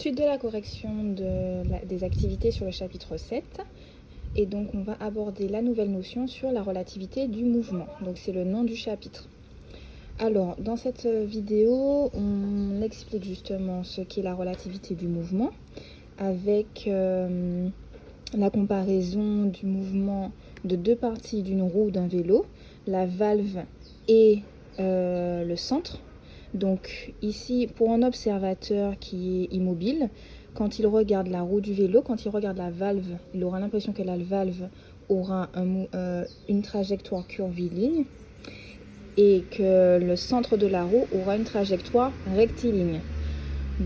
Suite de la correction des activités sur le chapitre 7. Et donc on va aborder la nouvelle notion sur la relativité du mouvement. Donc c'est le nom du chapitre. Alors dans cette vidéo, on explique justement ce qu'est la relativité du mouvement avec la comparaison du mouvement de deux parties d'une roue ou d'un vélo, la valve et le centre. Donc ici, pour un observateur qui est immobile, quand il regarde la roue du vélo, quand il regarde la valve, il aura l'impression que la valve aura une trajectoire curviligne et que le centre de la roue aura une trajectoire rectiligne.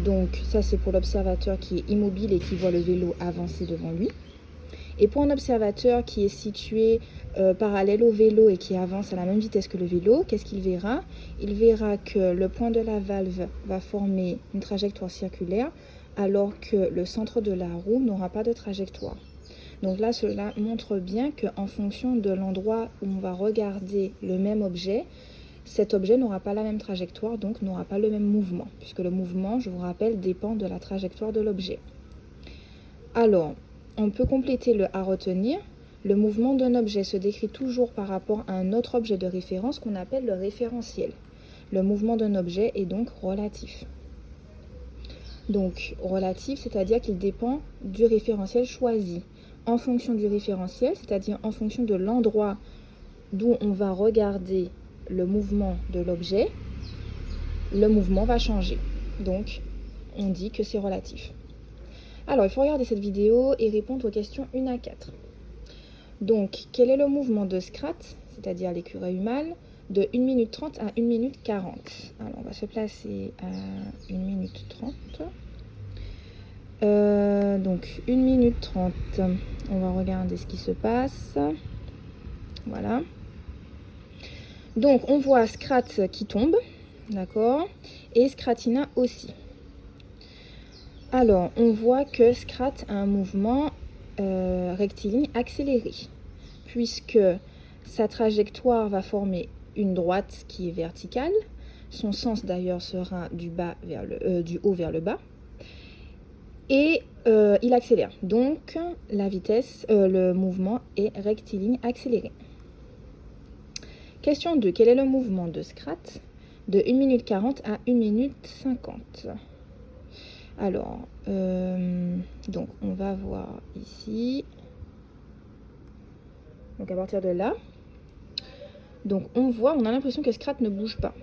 Donc ça, c'est pour l'observateur qui est immobile et qui voit le vélo avancer devant lui. Et pour un observateur qui est situé parallèle au vélo et qui avance à la même vitesse que le vélo, qu'est-ce qu'il verra? Il verra que le point de la valve va former une trajectoire circulaire alors que le centre de la roue n'aura pas de trajectoire. Donc là, cela montre bien qu'en fonction de l'endroit où on va regarder le même objet, cet objet n'aura pas la même trajectoire, donc n'aura pas le même mouvement, puisque le mouvement, je vous rappelle, dépend de la trajectoire de l'objet. Alors, on peut compléter le à retenir. Le mouvement d'un objet se décrit toujours par rapport à un autre objet de référence qu'on appelle le référentiel. Le mouvement d'un objet est donc relatif. Donc, relatif, c'est-à-dire qu'il dépend du référentiel choisi. En fonction du référentiel, c'est-à-dire en fonction de l'endroit d'où on va regarder le mouvement de l'objet, le mouvement va changer. Donc, on dit que c'est relatif. Alors, il faut regarder cette vidéo et répondre aux questions 1 à 4. Donc, quel est le mouvement de Scrat, c'est-à-dire l'écureuil mâle, de 1 minute 30 à 1 minute 40? Alors, on va se placer à 1 minute 30. Donc, 1 minute 30. On va regarder ce qui se passe. Voilà. Donc, on voit Scrat qui tombe, d'accord, et Scratina aussi. Alors, on voit que Scrat a un mouvement rectiligne accéléré, puisque sa trajectoire va former une droite qui est verticale. Son sens d'ailleurs sera du haut vers le bas. Et il accélère. Donc, la vitesse, le mouvement est rectiligne accéléré. Question 2. Quel est le mouvement de Scrat de 1 minute 40 à 1 minute 50? Alors, donc on va voir ici. Donc à partir de là, donc on a l'impression que Scrat ne bouge pas.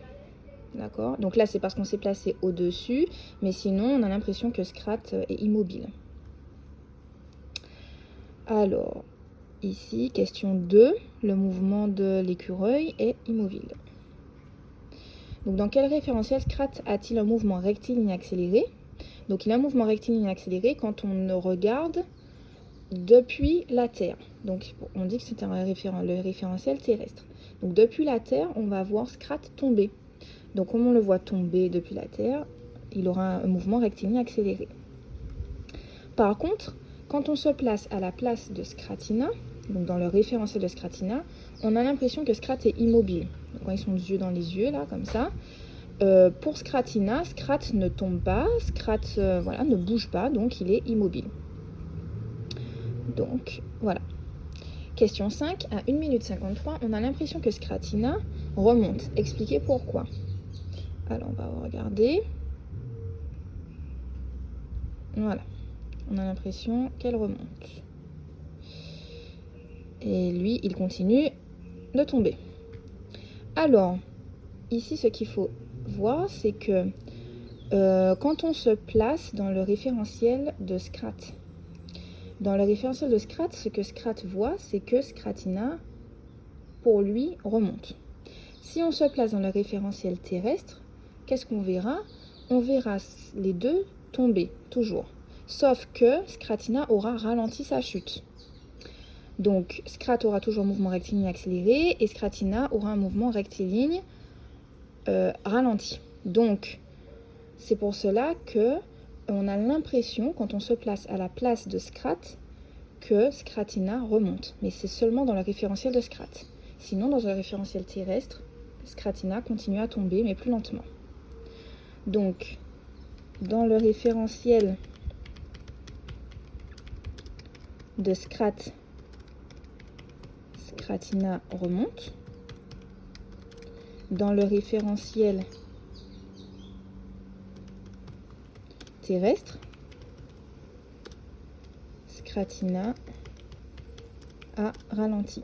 D'accord? Donc là, c'est parce qu'on s'est placé au-dessus, mais sinon, on a l'impression que Scrat est immobile. Alors, ici, question 2, le mouvement de l'écureuil est immobile. Donc dans quel référentiel Scrat a-t-il un mouvement rectiligne accéléré? Donc il a un mouvement rectiligne accéléré quand on le regarde depuis la Terre. Donc on dit que c'est le référentiel terrestre. Donc depuis la Terre, on va voir Scrat tomber. Donc comme on le voit tomber depuis la Terre, il aura un mouvement rectiligne accéléré. Par contre, quand on se place à la place de Scratina, donc dans le référentiel de Scratina, on a l'impression que Scrat est immobile. Donc quand ils sont les yeux dans les yeux, là, comme ça. Pour Scratina, Scrat ne tombe pas, Scrat ne bouge pas, donc il est immobile. Donc voilà. Question 5, à 1 minute 53, on a l'impression que Scratina remonte. Expliquez pourquoi. Alors on va regarder. Voilà. On a l'impression qu'elle remonte. Et lui, il continue de tomber. Alors, ici, ce qu'il faut voir, c'est que quand on se place dans le référentiel de Scrat, ce que Scrat voit, c'est que Scratina, pour lui, remonte. Si on se place dans le référentiel terrestre, qu'est-ce qu'on verra? On verra les deux tomber, toujours. Sauf que Scratina aura ralenti sa chute. Donc, Scrat aura toujours un mouvement rectiligne accéléré et Scratina aura un mouvement rectiligne ralenti. Donc, c'est pour cela que on a l'impression, quand on se place à la place de Scrat, que Scratina remonte. Mais c'est seulement dans le référentiel de Scrat. Sinon, dans un référentiel terrestre, Scratina continue à tomber, mais plus lentement. Donc, Dans le référentiel de Scrat, Scratina remonte. Dans le référentiel terrestre, Scratina a ralenti.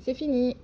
C'est fini.